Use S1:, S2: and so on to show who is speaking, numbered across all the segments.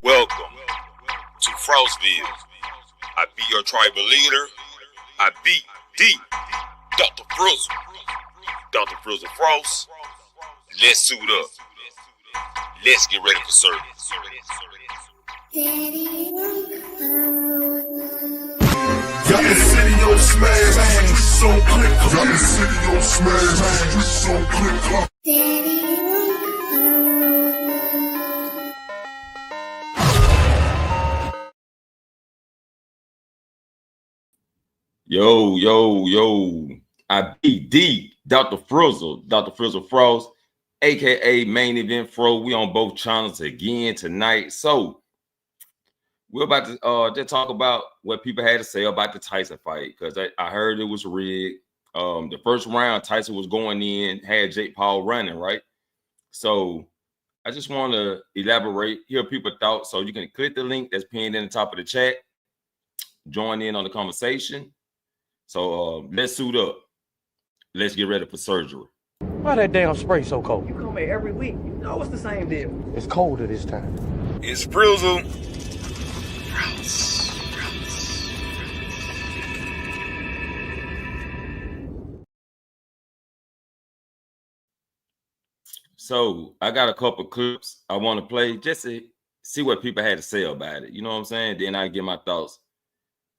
S1: Welcome to Frostville. I be your tribal leader. I beat D. Dr. Frizzle. Dr. Frizzle Frost. Let's suit up. Let's get ready for service.
S2: Got the city on smash, streets on click. Got the city on smash, streets on click.
S3: Yo. I beat D, Dr. Frizzle Frost, aka Main Event Fro. We on both channels again tonight. So we're about to just talk about what people had to say about the Tyson fight, because I heard it was rigged. The first round, Tyson was going in, had Jake Paul running, right? So I just want to elaborate, hear people's thoughts. So you can click the link that's pinned in the top of the chat, join in on the conversation. So let's suit up. Let's get ready for surgery.
S4: Why that damn spray so cold?
S5: You come here every week. You know it's the same deal.
S4: It's colder this time.
S1: It's Frizzle.
S3: So I got a couple clips I want to play just to see what people had to say about it. You know what I'm saying? Then I get my thoughts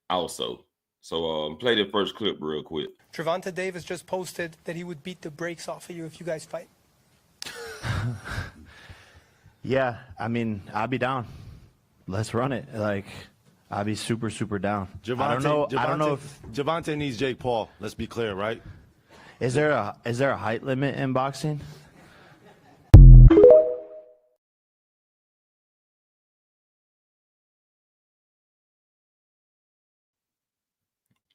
S3: also. So play the first clip real quick.
S6: Gervonta Davis just posted that he would beat the brakes off of you if you guys fight.
S7: Yeah, I mean, I'll be down. Let's run it. Like, I'll be super down. I don't know if
S8: Gervonta needs Jake Paul. Let's be clear, right?
S7: Is there a height limit in boxing?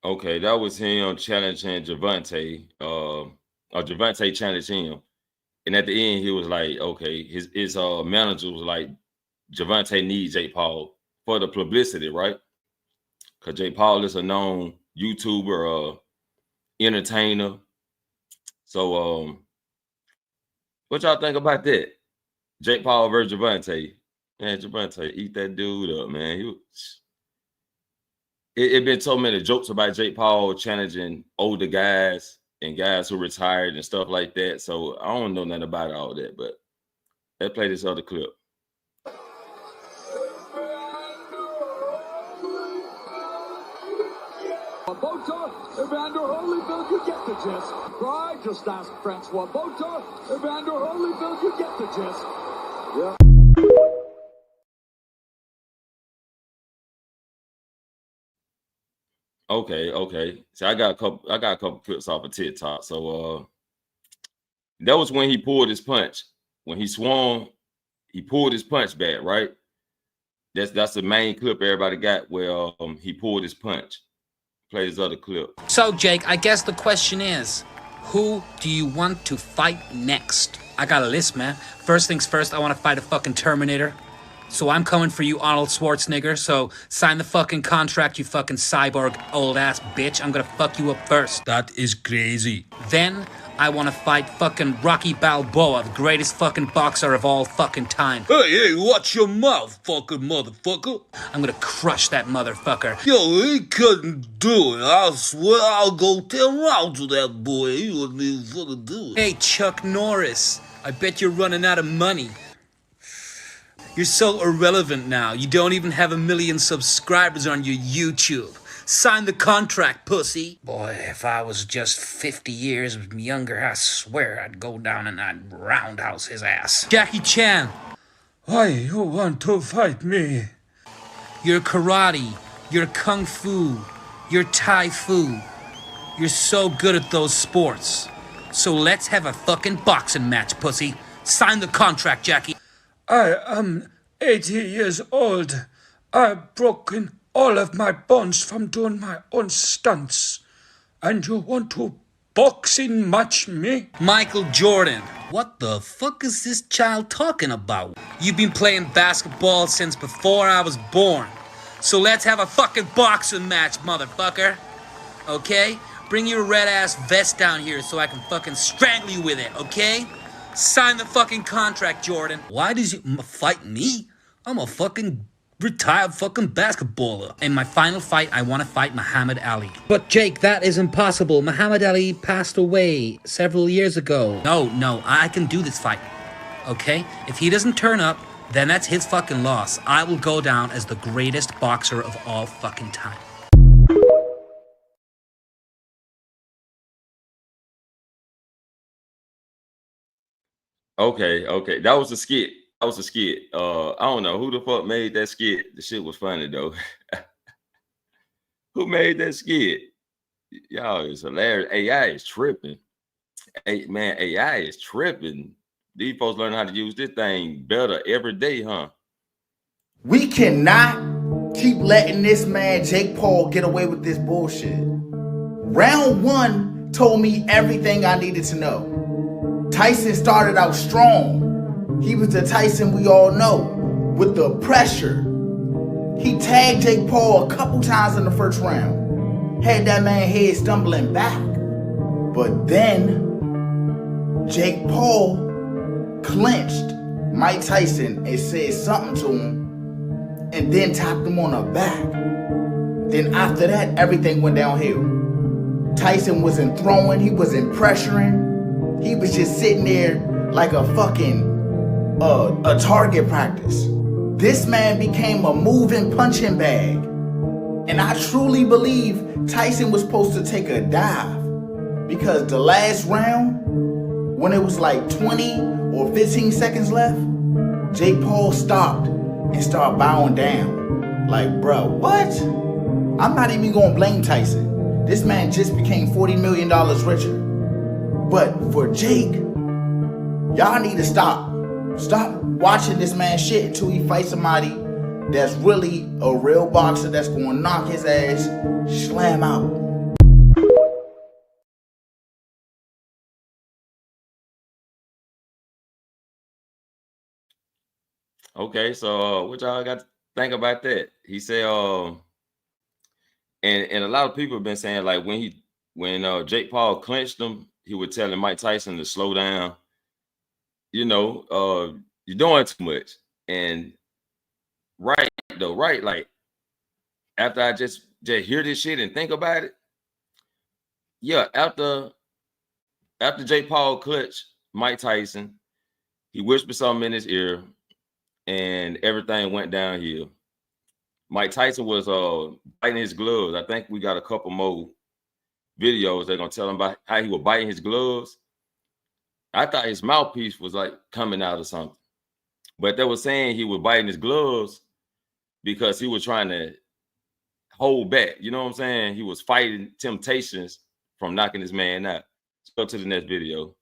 S3: Okay, that was him challenging Gervonta. Gervonta challenged him. And at the end, he was like, okay, his manager was like, Gervonta needs Jake Paul for the publicity, right? Because Jake Paul is a known YouTuber, entertainer. So what y'all think about that? Jake Paul versus Gervonta. Man, Gervonta, eat that dude up, man. It been so many jokes about Jake Paul challenging older guys and guys who retired and stuff like that. So I don't know nothing about all that, but let's play this other clip.
S9: Bota, Evander Holyfield, you get the gist. Right? Just ask Francois Bota, Evander Holyfield, you get the gist. Yeah.
S3: Okay. So I got a couple clips off of TikTok. So that was when he pulled his punch. When he swung, he pulled his punch back, right? That's the main clip everybody got where he pulled his punch. Play this other clip.
S10: So Jake, I guess the question is, who do you want to fight next? I got a list, man. First things first, I want to fight a fucking Terminator. So I'm coming for you, Arnold Schwarzenegger. So sign the fucking contract, you fucking cyborg old ass bitch. I'm gonna fuck you up first. That is crazy. Then I want to fight fucking Rocky Balboa, the greatest fucking boxer of all fucking time.
S11: Hey, watch your mouth, fucking motherfucker.
S10: I'm gonna crush that motherfucker.
S11: Yo, he couldn't do it. I swear I'll go 10 rounds with that boy. He wouldn't even fucking do it.
S10: Hey, Chuck Norris, I bet you're running out of money. You're so irrelevant now. You don't even have 1 million subscribers on your YouTube. Sign the contract, pussy. Boy, if I was just 50 years younger, I swear I'd go down and I'd roundhouse his ass. Jackie Chan.
S11: Why you want to fight me?
S10: You're karate. You're kung fu. You're Thai fu. You're so good at those sports. So let's have a fucking boxing match, pussy. Sign the contract, Jackie.
S11: I am 80 years old. I've broken all of my bones from doing my own stunts. And you want to boxing match me?
S10: Michael Jordan. What the fuck is this child talking about? You've been playing basketball since before I was born. So let's have a fucking boxing match, motherfucker. Okay? Bring your red ass vest down here so I can fucking strangle you with it, okay? Sign the fucking contract, Jordan. Why does you fight me? I'm a fucking retired fucking basketballer. In my final fight, I want to fight Muhammad Ali. But Jake, that is impossible. Muhammad Ali passed away several years ago. No, I can do this fight. Okay? If he doesn't turn up, then that's his fucking loss. I will go down as the greatest boxer of all fucking time.
S3: Okay. That was a skit. That was a skit. I don't know who the fuck made that skit. The shit was funny though. Who made that skit? Y'all is hilarious. AI is tripping. Hey man, AI is tripping. These folks learn how to use this thing better every day, huh?
S12: We cannot keep letting this man Jake Paul get away with this bullshit. Round one told me everything I needed to know. Tyson started out strong. He was the Tyson we all know, with the pressure. He tagged Jake Paul a couple times in the first round. Had that man head stumbling back. But then Jake Paul clinched Mike Tyson and said something to him and then tapped him on the back. Then after that, everything went downhill. Tyson wasn't throwing, he wasn't pressuring. He was just sitting there like a fucking a target practice. This man became a moving punching bag. And I truly believe Tyson was supposed to take a dive, because the last round, when it was like 20 or 15 seconds left, Jake Paul stopped and started bowing down. Like, bro, what? I'm not even gonna blame Tyson. This man just became $40 million richer. But for Jake, y'all need to stop. Stop watching this man shit until he fights somebody that's really a real boxer that's gonna knock his ass, slam out.
S3: Okay, so what y'all got to think about that? He said, and a lot of people have been saying, like, when Jake Paul clinched him, he was telling Mike Tyson to slow down. You know, you're doing too much. And right, like after I just hear this shit and think about it, yeah, after Jake Paul clutched Mike Tyson, he whispered something in his ear, and everything went downhill. Mike Tyson was biting his gloves. I think we got a couple more videos. They're gonna tell him about how he was biting his gloves. I thought his mouthpiece was like coming out or something, but they were saying he was biting his gloves because he was trying to hold back. You know what I'm saying? He was fighting temptations from knocking his man out. Let's go to the next video.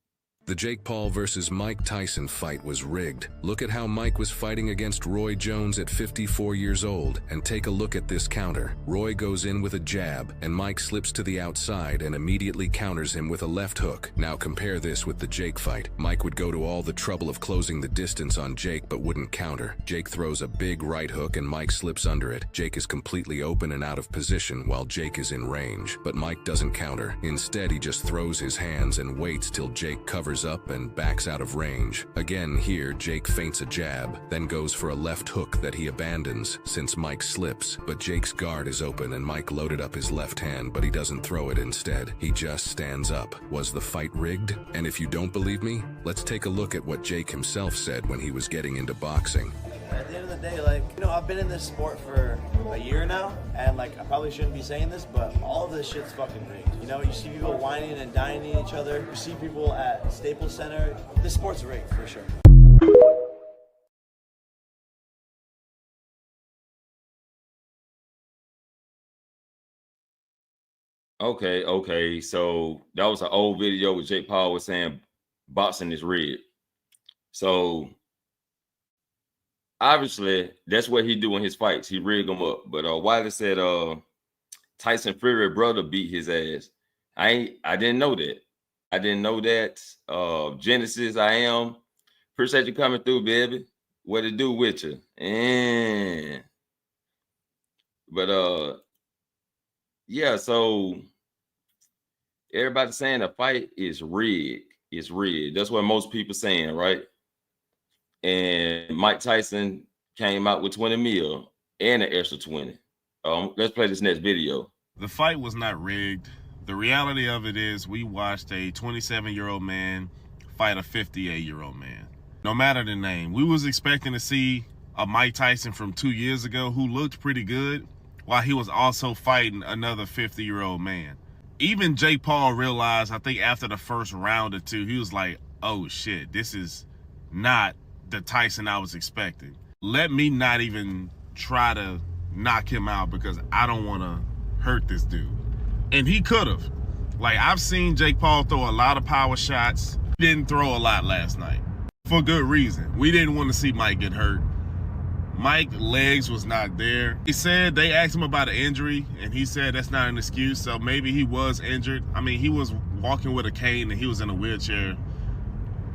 S13: The Jake Paul versus Mike Tyson fight was rigged. Look at how Mike was fighting against Roy Jones at 54 years old, and take a look at this counter. Roy goes in with a jab, and Mike slips to the outside and immediately counters him with a left hook. Now compare this with the Jake fight. Mike would go to all the trouble of closing the distance on Jake but wouldn't counter. Jake throws a big right hook and Mike slips under it. Jake is completely open and out of position while Jake is in range, but Mike doesn't counter. Instead, he just throws his hands and waits till Jake covers up and backs out of range. Again here, Jake feints a jab, then goes for a left hook that he abandons since Mike slips, but Jake's guard is open and Mike loaded up his left hand, but he doesn't throw it instead. He just stands up. Was the fight rigged? And if you don't believe me, let's take a look at what Jake himself said when he was getting into boxing.
S7: At the end of the day, like, you know, I've been in this sport for a year now, and like, I probably shouldn't be saying this, but all of this shit's fucking rigged. You know, you see people whining and dining each other. You see people at Staples Center. This sport's rigged for sure.
S3: Okay. So that was an old video where Jake Paul was saying boxing is rigged. So obviously that's what he do in his fights. He rig them up. But Wiley said Tyson Fury brother beat his ass. I didn't know that. I didn't know that. Genesis, I am. Appreciate you coming through, baby. What it do with you? But yeah, so everybody saying the fight is rigged. It's rigged. That's what most people saying, right? And Mike Tyson came out with 20 mil and an extra 20. Let's play this next video.
S14: The fight was not rigged. The reality of it is we watched a 27-year-old man fight a 58-year-old man. No matter the name, we was expecting to see a Mike Tyson from 2 years ago who looked pretty good while he was also fighting another 50-year-old man. Even Jake Paul realized, I think after the first round or two, he was like, oh shit, this is not the Tyson I was expecting. Let me not even try to knock him out because I don't want to hurt this dude. And he could have. Like, I've seen Jake Paul throw a lot of power shots. He didn't throw a lot last night. For good reason. We didn't want to see Mike get hurt. Mike's legs was not there. He said they asked him about an injury, and he said that's not an excuse, so maybe he was injured. I mean, he was walking with a cane, and he was in a wheelchair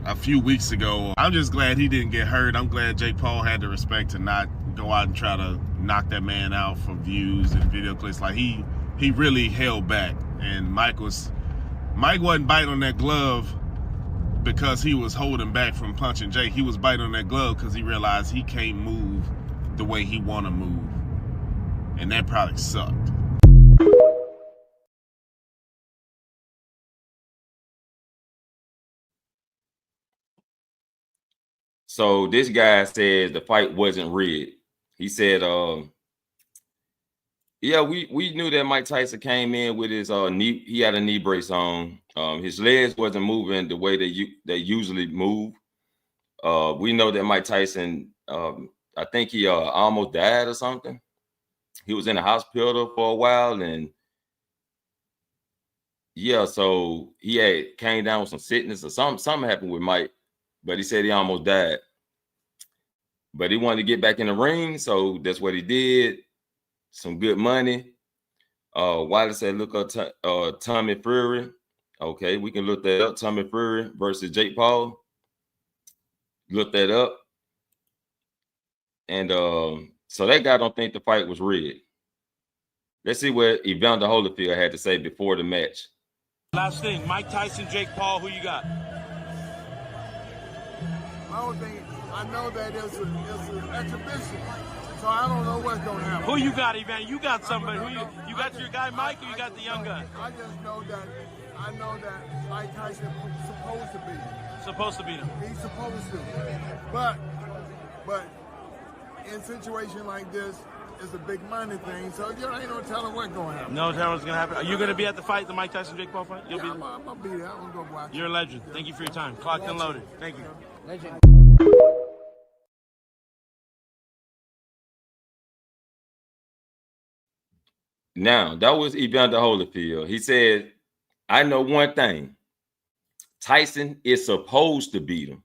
S14: a few weeks ago. I'm just glad he didn't get hurt. I'm glad Jake Paul had the respect to not go out and try to knock that man out for views and video clips. Like, he really held back, and Mike wasn't biting on that glove because he was holding back from punching Jake. He was biting on that glove because he realized he can't move the way he want to move. And that probably sucked.
S3: So this guy says the fight wasn't rigged. He said, yeah, we knew that Mike Tyson came in with his knee. He had a knee brace on. His legs wasn't moving the way they usually move. We know that Mike Tyson, I think he almost died or something. He was in the hospital for a while, and yeah, so he had came down with some sickness or something happened with Mike, but he said he almost died. But he wanted to get back in the ring, so that's what he did. Some good money. Wiley said, look up Tommy Fury. Okay, we can look that up. Tommy Fury versus Jake Paul. Look that up. And so that guy don't think the fight was rigged. Let's see what Evander Holyfield had to say before the match.
S15: Last thing, Mike Tyson, Jake Paul, who you got?
S2: I don't think, I know that it's an exhibition, so I don't know what's going to happen.
S15: Who you got, Evander? You got somebody. Who you got your guy Mike, or you got the young guy?
S2: I just know that, Mike Tyson is supposed to beat him.
S15: Supposed to beat him.
S2: He's supposed to. But in a situation like this, it's a big money thing, so you ain't no telling what's going to happen.
S15: No telling what's going to happen. Are you going to be at the fight, the Mike Tyson Jake Paul fight?
S2: You'll be there. I'm going to be there. I'm going to go watch.
S15: You're a legend. Thank you for your time. Clocked and loaded. Thank you.
S5: Legend.
S3: Now, that was Evander Holyfield. He said, I know one thing. Tyson is supposed to beat him.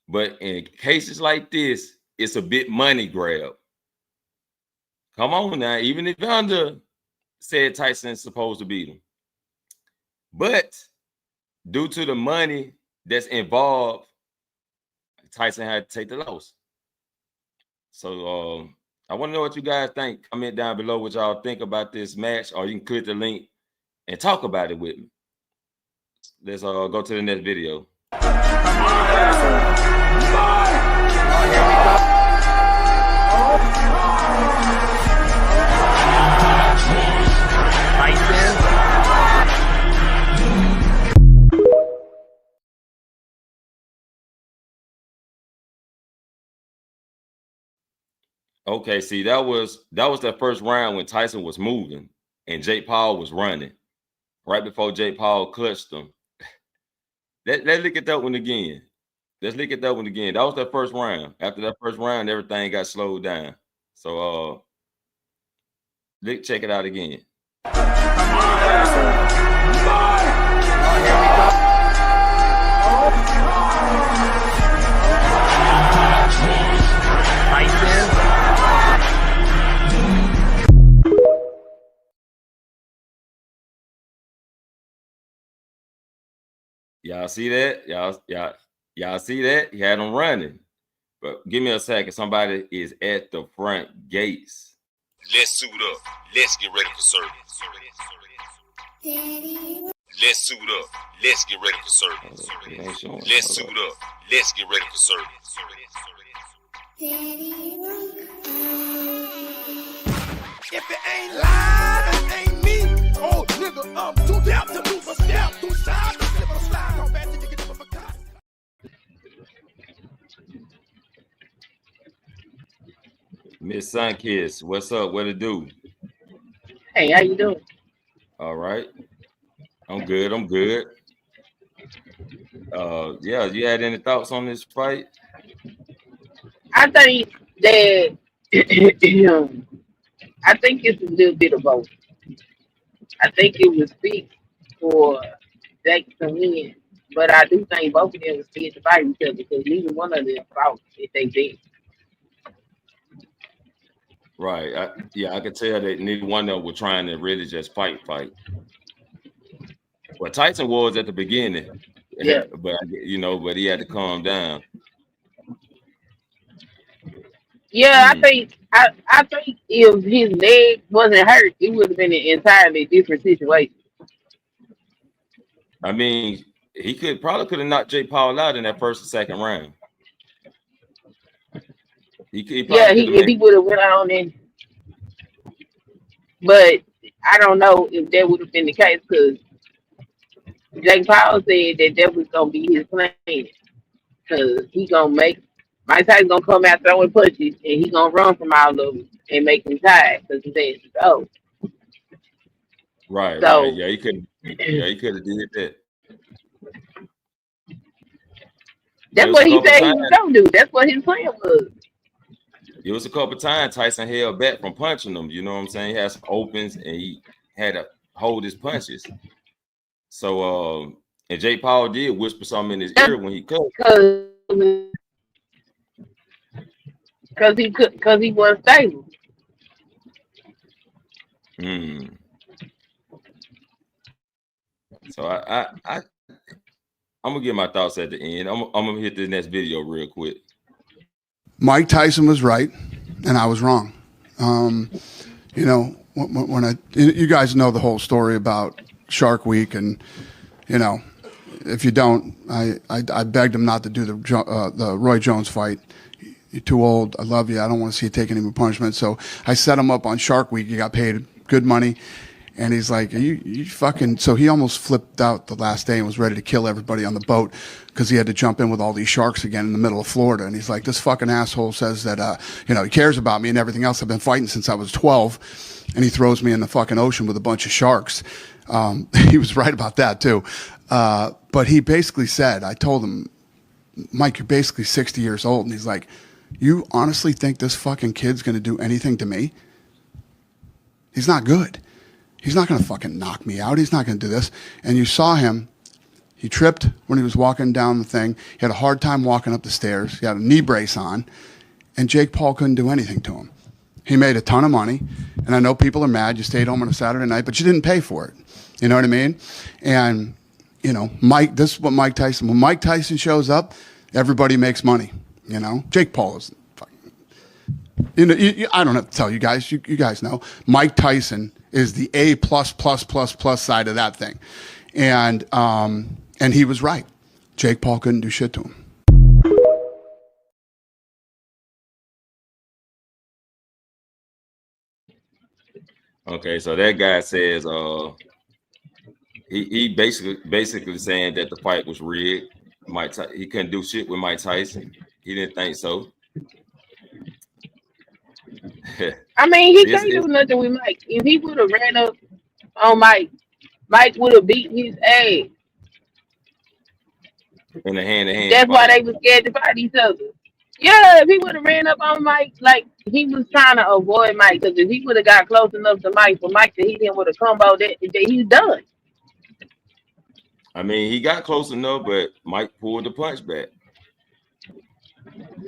S3: But in cases like this, it's a bit money grab. Come on now. Even Evander said Tyson's supposed to beat him. But due to the money that's involved, Tyson had to take the loss. So I want to know what you guys think. Comment down below what y'all think about this match, or you can click the link and talk about it with me. Let's go to the next video. Okay, see, that was that first round when Tyson was moving and Jake Paul was running. Right before Jake Paul clutched him. Let's look at that one again. Let's look at that one again. That was that first round. After that first round, everything got slowed down. So check it out again. Y'all see that? Y'all see that? He had him running. But give me a second. Somebody is at the front gates.
S1: Let's suit up. Let's get ready for service. Let's suit up. Let's get ready for service. Let's suit up. Let's get ready for service.
S2: If it ain't live, it ain't me. Oh, nigga, I'm too down to move a step, too shy to slip or slide. How bad did you get up a cut?
S3: Miss Sunkiss, what's up? What it do?
S16: Hey, how you doing?
S3: All right. I'm good. I'm good. Yeah, you had any thoughts on this fight?
S16: I think that I think it's a little bit of both. I think it was big for Jake to win, but I do think both of them was scared to fight each other because neither one of them fought if they did.
S3: Right. I could tell that neither one of them were trying to really just fight. Well, Tyson was at the beginning,
S16: Yeah.
S3: but but he had to calm down.
S16: Yeah, I think if his leg wasn't hurt, it would have been an entirely different situation.
S3: I mean, he could have knocked Jake Paul out in that first or second round. He
S16: Yeah,
S3: probably could have
S16: if he would have went on in, but I don't know if that would have been the case because Jake Paul said that was gonna be his plan because he gonna make Mike Tyson gonna come out throwing punches and he gonna run from all of them and make him tired because he said so.
S3: Right.
S16: So
S3: Yeah, he could have did that.
S16: That's what he said he was gonna do. That's what his plan was.
S3: It was a couple times Tyson held back from punching him. You know what I'm saying? He had some opens and he had to hold his punches. So and Jake Paul did whisper something in his ear when he cut.
S16: Because he wasn't stable.
S3: So I'm gonna get my thoughts at the end. I'm gonna hit the next video real quick.
S17: Mike Tyson was right, and I was wrong. You know, when you guys know the whole story about Shark Week, and you know, if you don't, I begged him not to do the Roy Jones fight. You're too old. I love you. I don't want to see you take any more punishment. So I set him up on Shark Week. He got paid good money. And he's like, you fucking... So he almost flipped out the last day and was ready to kill everybody on the boat because he had to jump in with all these sharks again in the middle of Florida. And he's like, this fucking asshole says that, he cares about me and everything else. I've been fighting since I was 12. And he throws me in the fucking ocean with a bunch of sharks. He was right about that, too. But he basically said, I told him, Mike, you're basically 60 years old. And he's like, you honestly think this fucking kid's going to do anything to me? He's not good. He's not going to fucking knock me out. He's not going to do this. And you saw him. He tripped when he was walking down the thing. He had a hard time walking up the stairs. He had a knee brace on. And Jake Paul couldn't do anything to him. He made a ton of money. And I know people are mad. You stayed home on a Saturday night, but you didn't pay for it. You know what I mean? And, this is what Mike Tyson... When Mike Tyson shows up, everybody makes money. Jake Paul is fucking... I don't have to tell you guys. You guys know. Mike Tyson is the A+++ side of that thing. And he was right. Jake Paul couldn't do shit to him.
S3: Okay, so that guy says he basically saying that the fight was rigged. He couldn't do shit with Mike Tyson. He didn't think so.
S16: I mean, he can't do nothing with Mike. If he would have ran up on Mike, Mike would have beaten his ass.
S3: In a hand-to-hand
S16: That's
S3: fight.
S16: why they were scared to fight each other. Yeah, if he would have ran up on Mike, like he was trying to avoid Mike, because if he would have got close enough to Mike for Mike to hit him with a combo, that he's done.
S3: I mean, he got close enough, but Mike pulled the punch back.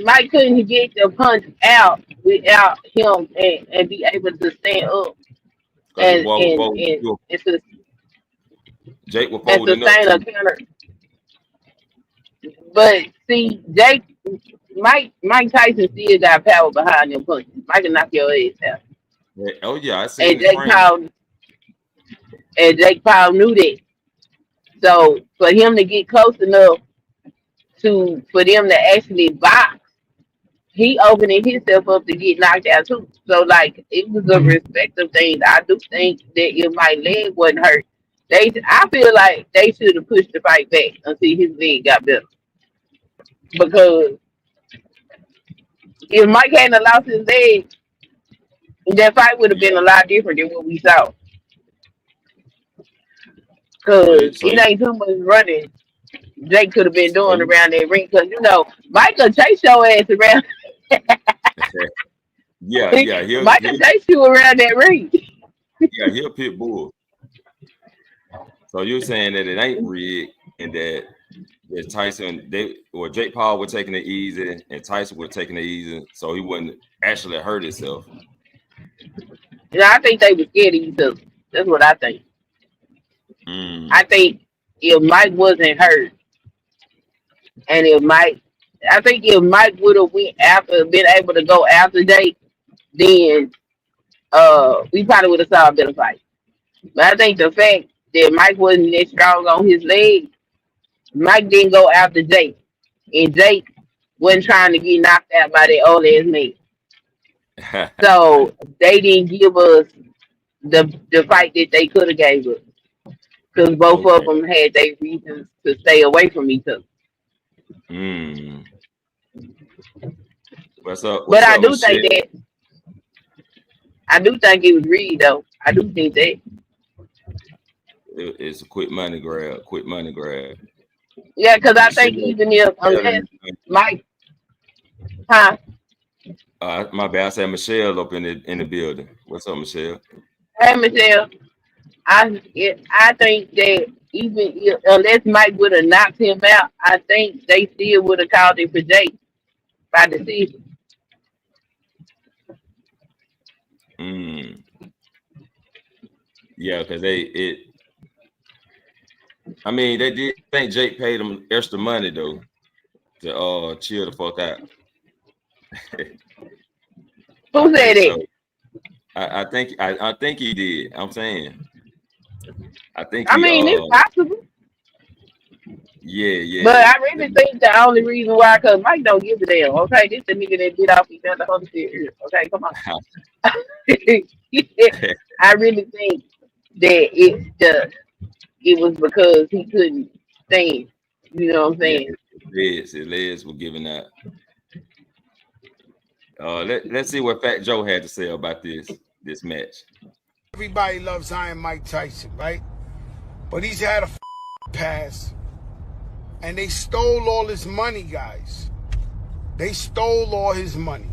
S16: Mike couldn't get the punch out without him and be able to stand up and
S3: Jake was folding
S16: sustain
S3: up.
S16: a counter. But see, Mike Tyson still got power behind them punches. Mike can knock your ass out.
S3: Yeah, oh yeah, I see.
S16: And Jake Paul knew that. So for him to get close enough for them to actually box, he opening himself up to get knocked out too. So like it was a respective thing. I do think that if my leg wasn't hurt, I feel like they should have pushed the fight back until his leg got better. Because if Mike hadn't lost his leg, that fight would have been a lot different than what we saw. Cause
S3: So
S16: it
S3: you
S16: ain't too much running Jake could have been
S3: so
S16: doing
S3: you
S16: around that ring. Cause Michael chase your ass around.
S3: yeah,
S16: Michael chase you around that ring.
S3: he'll pit bull. So you're saying that it ain't rigged and that Tyson Jake Paul was taking it easy and Tyson was taking it easy, so he wouldn't actually hurt himself.
S16: I think they were scared of each other. That's what I think. I think if Mike wasn't hurt, and I think if Mike would have been able to go after Jake, then we probably would have saw a better fight. But I think the fact that Mike wasn't that strong on his leg, Mike didn't go after Jake, and Jake wasn't trying to get knocked out by that old ass man. So they didn't give us the fight that they could have gave us because both of them had their reasons to stay away from each other.
S3: What's up?
S16: But I do think it was Reed though. I do think that
S3: it's a quick money grab.
S16: Yeah, because I think even if unless Mike, huh?
S3: My bad. I said Michelle up in the building. What's up, Michelle?
S16: Hey, Michelle. I think that even unless Mike would have knocked him out, I think they still would have called it for Jake by decision.
S3: Yeah, because they did think Jake paid him extra money though to chill the fuck out.
S16: Who said it?
S3: So. I think he did. I'm saying.
S16: It's possible.
S3: Yeah.
S16: But I really think the only reason why, because Mike don't give a damn. Okay, this the nigga that did off each other on the series. Okay, come on. I really think that it was because he couldn't stand. You know what I'm saying?
S3: His legs were giving out. Let's see what Fat Joe had to say about this match.
S2: Everybody loves Iron Mike Tyson, right? But he's had a past. And they stole all his money, guys. They stole all his money.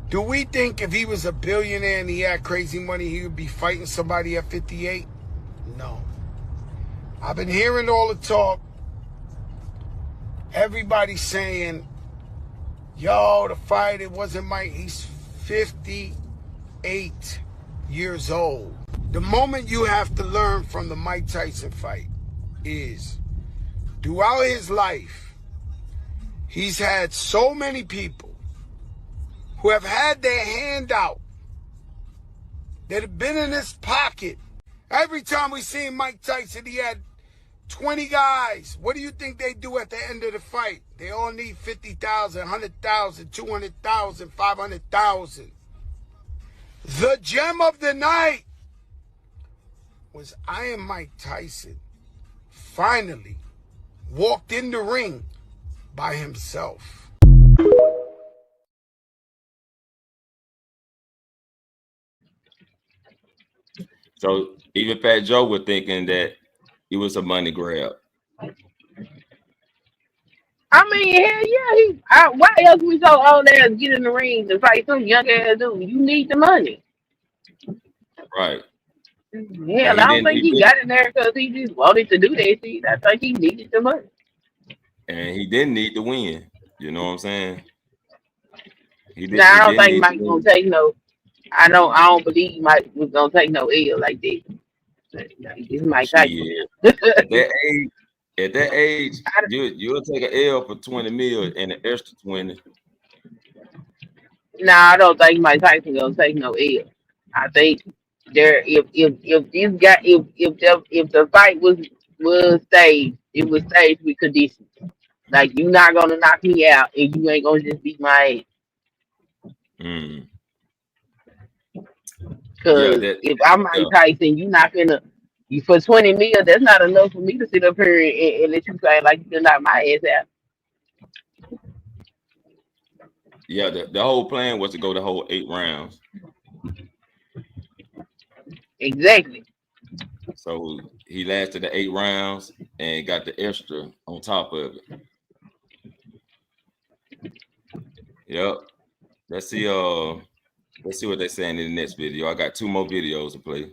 S2: Do we think if he was a billionaire and he had crazy money, he would be fighting somebody at 58? No. I've been hearing all the talk. Everybody saying, yo, the fight, it wasn't Mike. He's 58 years old. The moment you have to learn from the Mike Tyson fight is throughout his life, he's had so many people who have had their hand out that have been in his pocket. Every time we seen Mike Tyson, he had 20 guys. What do you think they do at the end of the fight? They all need 50,000, 100,000, 200,000, 500,000. The gem of the night was Iron Mike Tyson finally walked in the ring by himself.
S3: So even Fat Joe was thinking that it was a money grab.
S16: I mean, hell yeah. Why else we so old ass get in the ring to fight some young ass dude? You need the money.
S3: Right.
S16: Hell, I don't think he got in there because he just wanted to do that shit. I think he needed the money.
S3: And he didn't need to win. You know what I'm saying?
S16: I don't think Mike gonna take no. I don't believe Mike was gonna take no L like that. It's Mike Tyson.
S3: At that age, you'll take an L for 20 mil and an extra 20.
S16: Nah, I don't think Mike Tyson gonna take no L. I think if the fight was staged, it was staged with conditions. Like, you're not gonna knock me out and you ain't gonna just beat my ass.
S3: Mm. Yeah,
S16: Cause if I'm Mike Tyson, you not gonna you for 20 mil. That's not enough for me to sit up here and let you say like you can knock my ass out.
S3: yeah. The whole plan was to go the whole 8 rounds.
S16: Exactly.
S3: So he lasted the 8 rounds and got the extra on top of it. Yep. Let's see. Let's see what they're saying in the next video. I got 2 more videos to play.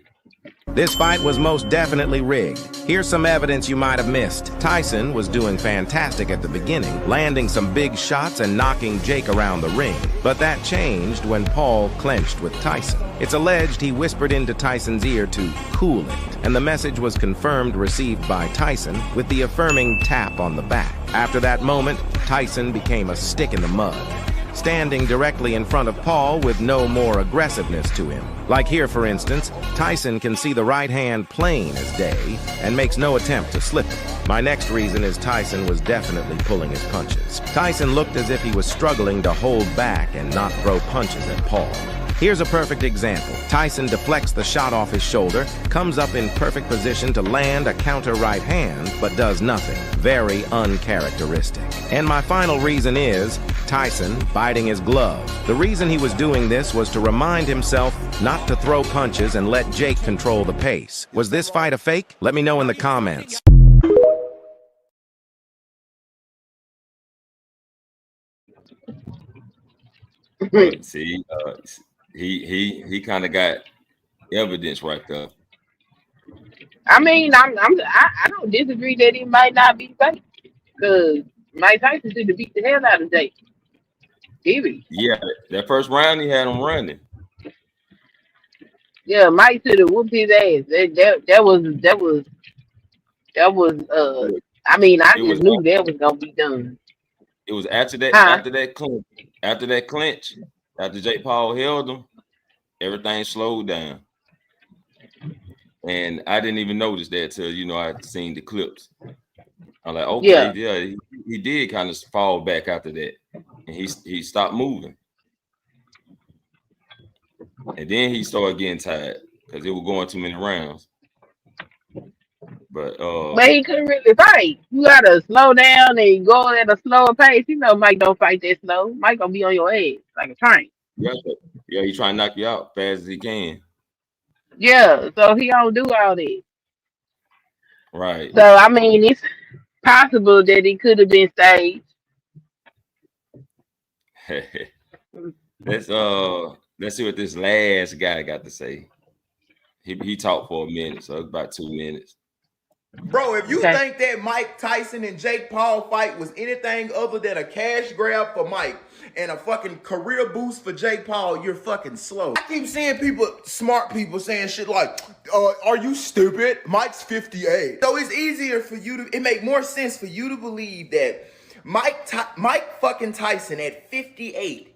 S18: This fight was most definitely rigged. Here's some evidence you might have missed. Tyson was doing fantastic at the beginning, landing some big shots and knocking Jake around the ring. But that changed when Paul clenched with Tyson. It's alleged he whispered into Tyson's ear to cool it, and the message was confirmed received by Tyson with the affirming tap on the back. After that moment, Tyson became a stick in the mud, standing directly in front of Paul with no more aggressiveness to him. Like here, for instance, Tyson can see the right hand plain as day and makes no attempt to slip it. My next reason is Tyson was definitely pulling his punches. Tyson looked as if he was struggling to hold back and not throw punches at Paul. Here's a perfect example. Tyson deflects the shot off his shoulder, comes up in perfect position to land a counter right hand, but does nothing. Very uncharacteristic. And my final reason is Tyson biting his glove. The reason he was doing this was to remind himself not to throw punches and let Jake control the pace. Was this fight a fake? Let me know in the comments.
S3: See, he kind of got evidence right there.
S16: I mean, I don't disagree that it might not be fake, because Mike Tyson should have beat the hell out of Jake.
S3: Yeah, that first round he had him running.
S16: Yeah, Mike should have whooped his ass. That was I mean, I just knew that was gonna be done.
S3: It was after that clinch, after Jake Paul held him, everything slowed down. And I didn't even notice that till I'd seen the clips. I'm like, okay, yeah, he did kind of fall back after that, and he stopped moving, and then he started getting tired because it was going too many rounds. But
S16: he couldn't really fight. You gotta slow down and go at a slower pace. You know, Mike don't fight that slow. Mike gonna be on your ass like a train.
S3: Yeah, he trying to knock you out fast as he can.
S16: Yeah, so he don't do all this.
S3: Right.
S16: So I mean, it's possible that he could have been staged.
S3: Let's see what this last guy got to say. He talked for a minute, so it's about 2 minutes.
S12: Bro, if you think that Mike Tyson and Jake Paul fight was anything other than a cash grab for Mike and a fucking career boost for Jake Paul, you're fucking slow. I keep seeing smart people saying shit like, are you stupid? Mike's 58. So it's easier for you it make more sense for you to believe that Mike fucking Tyson at 58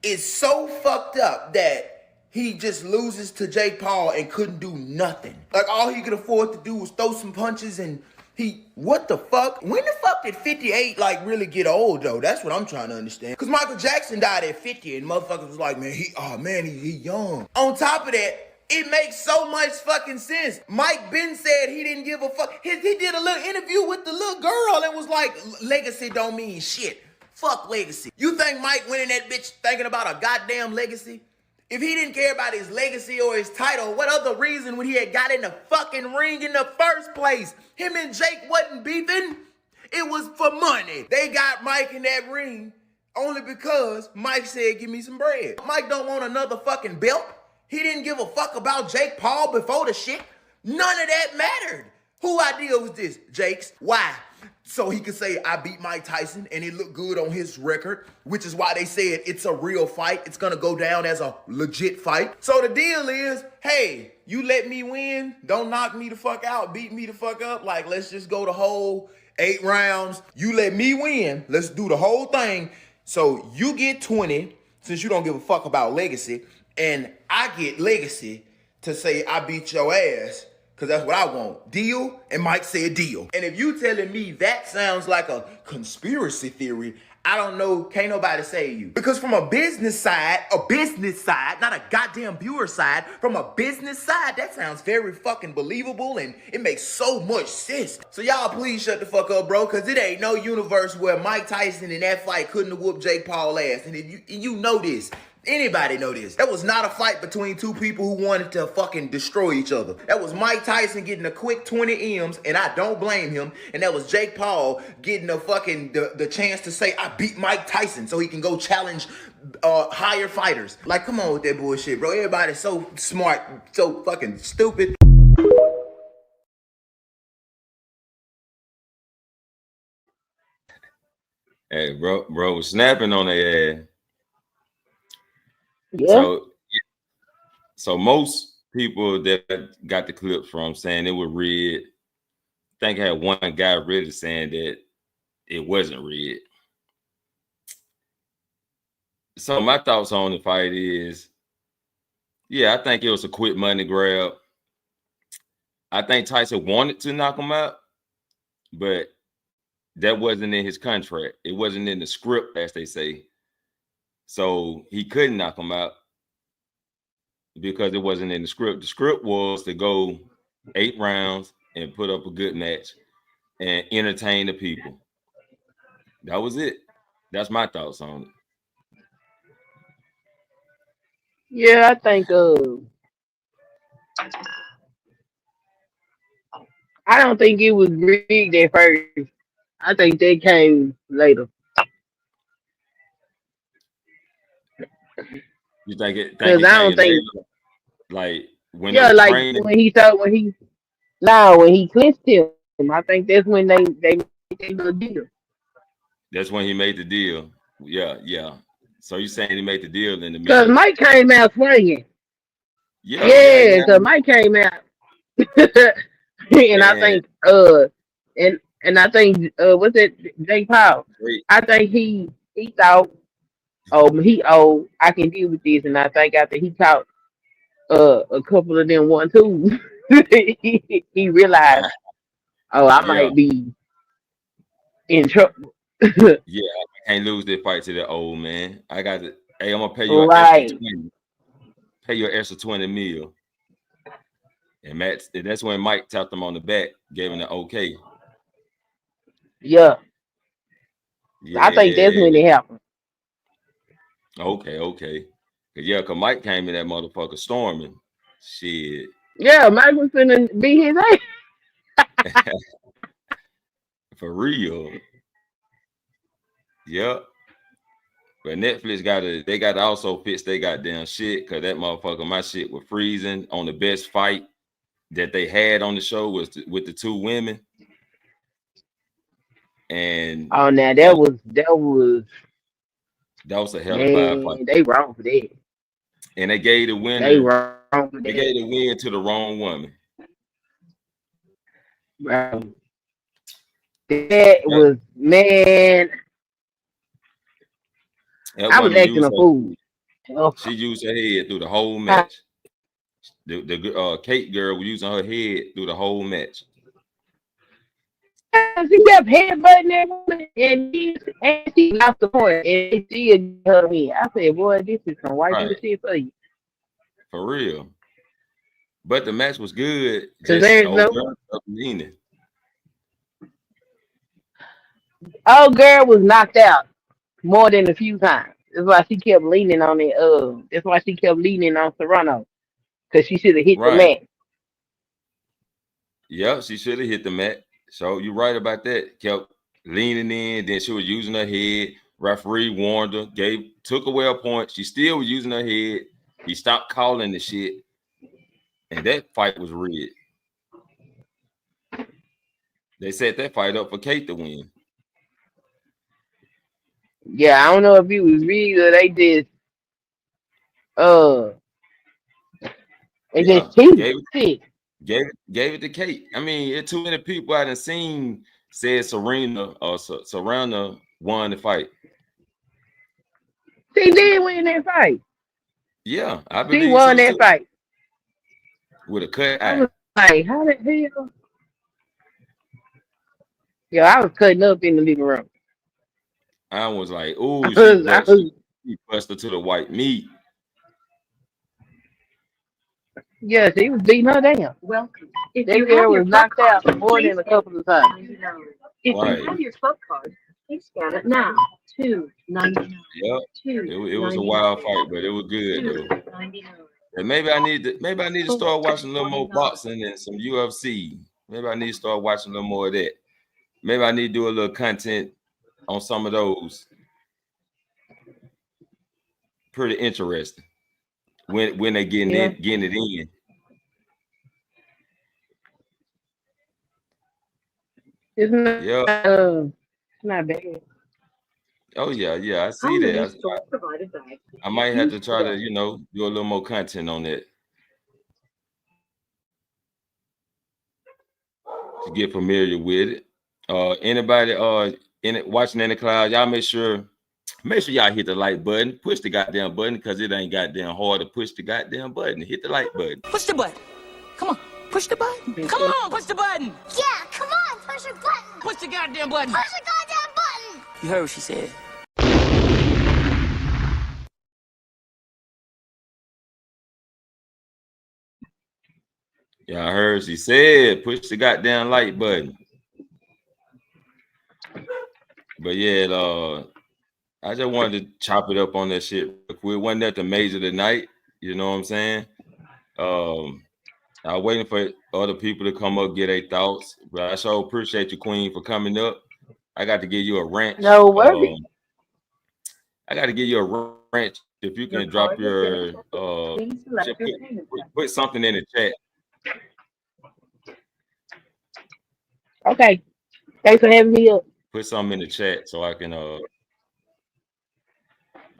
S12: is so fucked up that he just loses to Jake Paul and couldn't do nothing. Like, all he could afford to do was throw some punches, and what the fuck? When the fuck did 58, like, really get old, though? That's what I'm trying to understand. Because Michael Jackson died at 50, and motherfuckers was like, man, he young. On top of that, it makes so much fucking sense. Mike Ben said he didn't give a fuck. He did a little interview with the little girl and was like, legacy don't mean shit. Fuck legacy. You think Mike went in that bitch thinking about a goddamn legacy? If he didn't care about his legacy or his title, what other reason would he have got in the fucking ring in the first place? Him and Jake wasn't beefing. It was for money. They got Mike in that ring only because Mike said, give me some bread. Mike don't want another fucking belt. He didn't give a fuck about Jake Paul before the shit. None of that mattered. Who idea was this? Jake's. Why? So he could say, I beat Mike Tyson, and it looked good on his record, which is why they said it's a real fight. It's going to go down as a legit fight. So the deal is, hey, you let me win. Don't knock me the fuck out. Beat me the fuck up. Like, let's just go the whole 8 rounds. You let me win. Let's do the whole thing. So you get 20, since you don't give a fuck about legacy, and I get legacy to say I beat your ass. Because that's what I want. Deal? And Mike said deal. And if you telling me that sounds like a conspiracy theory, I don't know, can't nobody save you. Because from a business side, not a goddamn viewer side, from a business side, that sounds very fucking believable and it makes so much sense. So y'all please shut the fuck up, bro, because it ain't no universe where Mike Tyson in that fight couldn't have whooped Jake Paul ass. And if you know this. Anybody know this? That was not a fight between two people who wanted to fucking destroy each other. That was Mike Tyson getting a quick 20 M's, and I don't blame him. And that was Jake Paul getting a fucking the chance to say, I beat Mike Tyson, so he can go challenge higher fighters. Like, come on with that bullshit, bro. Everybody's so smart, so fucking stupid.
S3: Hey, bro was snapping on their ass.
S16: Yeah.
S3: So most people that got the clip from saying it was rigged, I think I had one guy really saying that it wasn't rigged. So my thoughts on the fight is, yeah, I think it was a quick money grab. I think Tyson wanted to knock him out, but that wasn't in his contract. It wasn't in the script, as they say. So he couldn't knock him out because it wasn't in the script. The script was to go 8 rounds and put up a good match and entertain the people. That was it. That's my thoughts on it.
S16: Yeah, I think I don't think it was rigged at first. I think that came later.
S3: You think it
S16: Cause I don't
S3: came
S16: think,
S3: later? Like when they
S16: yeah,
S3: were
S16: like
S3: training?
S16: when he clinched him, I think that's when they made the deal.
S3: That's when he made the deal. Yeah. So you saying he made the deal in the
S16: Cause
S3: middle?
S16: Mike came out swinging.
S3: Yeah.
S16: Yeah, cause Mike came out, and I
S3: And
S16: think I think what's it, Jake Paul?
S3: great.
S16: I think he thought, I can deal with this, and I think after he caught a couple of them 1-2, he realized, I
S3: Yeah.
S16: might be in trouble.
S3: Yeah. I can't lose this fight to the old man. I got to. Hey, I'm gonna pay you an extra
S16: Right.
S3: 20. Pay you an extra 20 mil. And that's when Mike tapped him on the back, gave him the okay.
S16: Yeah. I think that's
S3: Yeah.
S16: when it happened.
S3: Okay. Yeah, cause Mike came in that motherfucker storming. Shit.
S16: Yeah, Mike was finna be his ass.
S3: For real. Yep. But Netflix gotta also fix they goddamn shit, cause that motherfucker, my shit was freezing on the best fight that they had on the show was with the 2 women. And
S16: Oh, now
S3: yeah,
S16: that was
S3: that was a hell of a fight.
S16: man, they wrong for that.
S3: And they gave the
S16: They
S3: winner,
S16: wrong for
S3: they
S16: that.
S3: gave the win to the wrong woman.
S16: Bro. That
S3: Yep.
S16: was, man.
S3: That
S16: I was
S3: woman
S16: acting
S3: used
S16: a fool.
S3: she used her head through the whole match. The Kate girl was using her head through the whole match.
S16: She kept headbutting that woman, and she lost the point, and they still get her to win. I said, boy, this is some white people
S3: Right.
S16: shit for you.
S3: For real. But the match was good.
S16: Cause
S3: Just
S16: there's
S3: old
S16: no
S3: girl up leaning.
S16: old girl was knocked out more than a few times. That's why she kept leaning on it. That's why she kept leaning on Serrano, cause she should have hit the
S3: Right.
S16: mat.
S3: Yeah, she should have hit the mat. So you're right about that. Kept leaning in, then she was using her head. Referee warned her, took away a point. She still was using her head. He stopped calling the shit. And that fight was rigged. They set that fight up for Kate to win.
S16: Yeah, I don't know if it was real or they just uh they
S3: Yeah,
S16: just cheated.
S3: gave it to Kate. I mean, too many people I done seen said Serena or Serrano won the fight.
S16: She did win that fight.
S3: Yeah, I
S16: She
S3: believe
S16: won
S3: so
S16: that
S3: too.
S16: fight.
S3: With a cut
S16: I
S3: eye.
S16: was like, how the hell? Yeah, I was cutting up in the living room.
S3: I was like, oh, she bust her to the white meat.
S16: Yeah, she was beating her down.
S19: Welcome.
S16: That girl was knocked out more than a couple of times.
S19: If
S3: Right.
S19: you have your club card, please scan it now. $2.99.
S3: Yep. It was a wild fight, but it was good though. And maybe I need to start watching a little more boxing and some UFC. Maybe I need to start watching a little more of that. Maybe I need to do a little content on some of those. Pretty interesting when they getting it in.
S16: It's not,
S3: Yeah.
S16: not bad.
S3: Oh yeah, I see that. I might have to try to, do a little more content on that to get familiar with it. Anybody watching in the cloud, y'all make sure y'all hit the like button, push the goddamn button, because it ain't goddamn hard to push the goddamn button. Hit the like button.
S20: Push the button. Come on, push the button. Come on, push the button.
S19: Yeah, come on, push the button.
S20: Push the goddamn button.
S19: Push the goddamn button.
S20: You heard what she said.
S3: Yeah, I heard she said push the goddamn like button. But yeah, I just wanted to chop it up on that shit real quick. Wasn't that the major tonight? You know what I'm saying? I was waiting for other people to come up, get their thoughts. But I sure appreciate you, Queen, for coming up. I got to give you a ranch.
S16: No worries.
S3: I got to give you a ranch. If you can drop your put something in the chat.
S16: Okay. Thanks for having me up.
S3: Put something in the chat so I can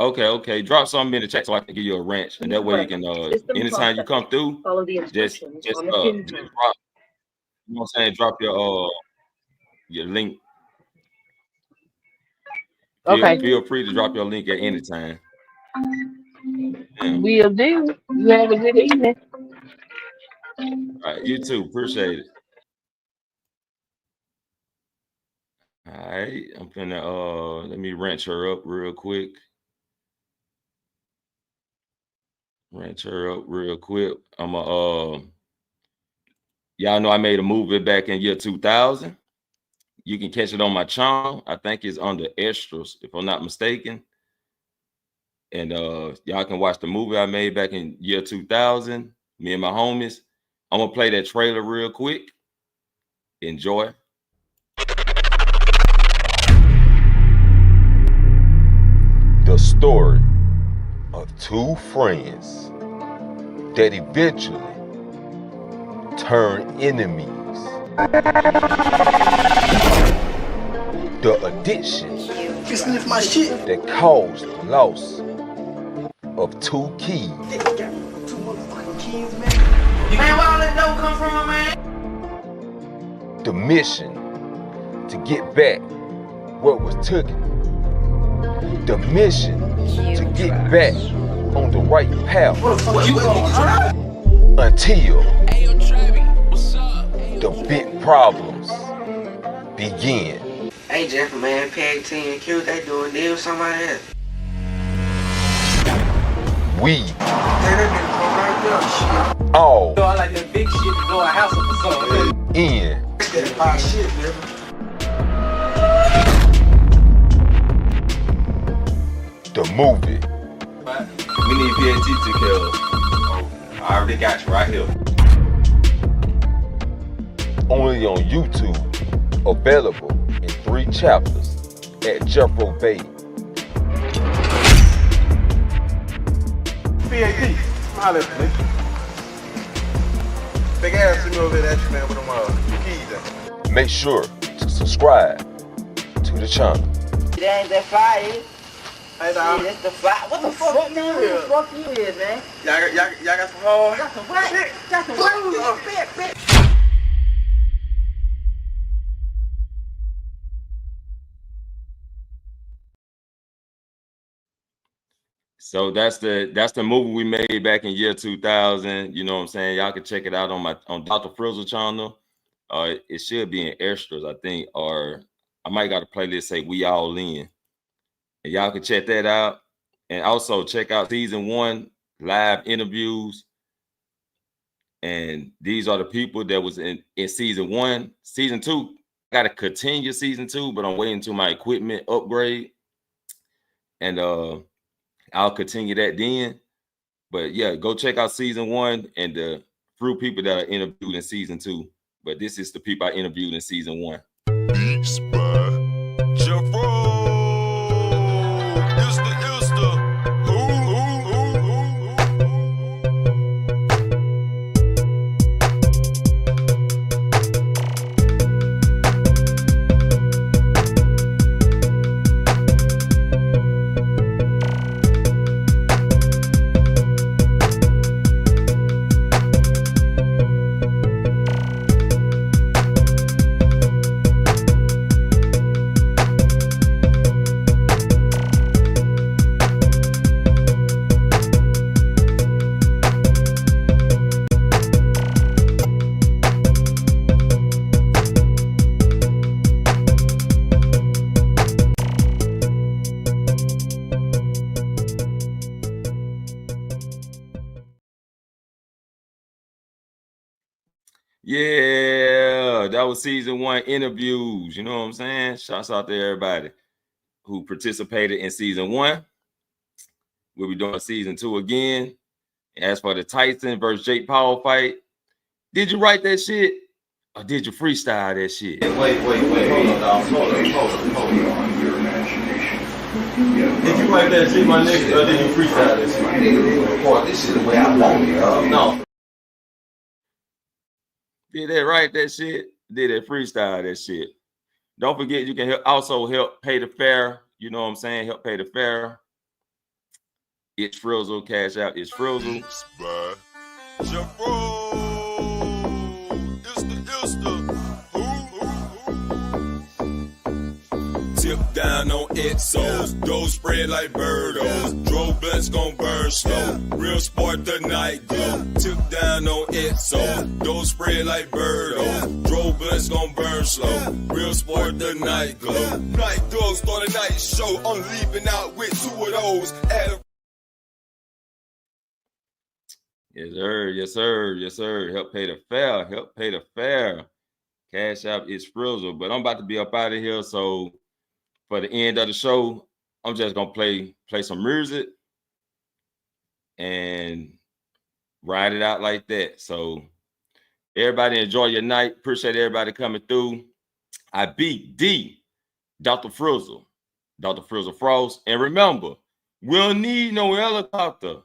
S3: Okay. Drop something in the chat so I can give you a ranch, and that way you can anytime you come through, just drop. You know what I'm saying? Drop your link. Feel free to drop your link at any time.
S16: Will do. You have a good evening.
S3: All right, you too. Appreciate it. All right, I'm gonna let me ranch her up real quick. I'm y'all know I made a movie back in year 2000. You can catch it on my channel. I think it's under extras, if I'm not mistaken. And y'all can watch the movie I made back in year 2000. Me and my homies. I'm gonna play that trailer real quick. Enjoy. The story of two friends that eventually turn enemies. The addiction that caused the loss of two keys.
S20: Man, where all that dope come from, man?
S3: The mission to get back what was taken. The mission to get back on the right path. Until the big problems begin.
S20: Hey, Jeff, man, Peg Team Q, they doing deal with somebody else.
S3: We all
S20: I like that big shit to go a house up or something.
S3: in the movie. We need VAT to kill. I already got you right here. Only on YouTube. Available in 3 chapters at Jeffro Bay.
S21: PAD, smile at me. Big ass to me over there at you, man, with them keys in.
S3: Make sure to subscribe to the channel.
S20: It ain't that fire, is it?
S21: Hey, dog.
S20: That's the fire. What the fuck, man? Who the fuck you is, man?
S21: Y'all got some hard?
S20: Got some what? Got some what?
S3: So that's the movie we made back in year 2000. You know what I'm saying? Y'all can check it out on Dr. Frizzle channel. It should be in extras, I think, or I might got a playlist say We All In. And y'all can check that out. And also check out season 1 live interviews. And these are the people that was in season 1. Season 2, got to continue season 2, but I'm waiting until my equipment upgrade. And I'll continue that then. But yeah, go check out season 1 and the few people that are interviewed in season 2. But this is the people I interviewed in season 1.
S1: Beats by Jeffro.
S3: Yeah, that was season 1 interviews. You know what I'm saying? Shouts out to everybody who participated in season 1. We'll be doing season 2 again. As for the Tyson versus Jake Paul fight, did you write that shit or did you freestyle that shit?
S21: Wait. Hold on. Your imagination. Yeah, did you write that shit, my nigga, or did you freestyle that shit? My nigga, they record this shit the way I want it. No.
S3: Did they write that shit? Did they freestyle that shit? Don't forget, you can also help pay the fare. You know what I'm saying? Help pay the fare. It's Frizzle. Cash out. It's Frizzle.
S1: Tip down on Exos, those spread like birdos. Dro blunts gon' burn slow. Real sport the night glow. Tip down on Exos, those spread like birdos. Dro blunts gon' burn slow. Real sport the night glow. Night glow, start a night show. I'm leaving out with 2 of those.
S3: Yes, sir. Yes, sir. Yes, sir. Help pay the fare. Help pay the fare. Cash out is Frizzle. But I'm about to be up out of here. So for the end of the show, I'm just gonna play some music and ride it out like that. So everybody enjoy your night. Appreciate everybody coming through. I beat D, Dr. Frizzle, Dr. Frizzle Frost. And remember, we don't need no helicopter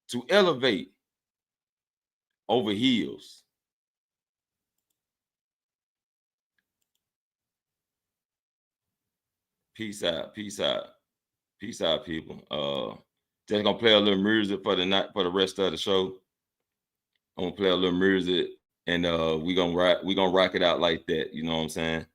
S3: to elevate over hills. Peace out, peace out, peace out, people. Just gonna play a little music for the night, for the rest of the show. I'm gonna play a little music, and we gonna rock it out like that. You know what I'm saying?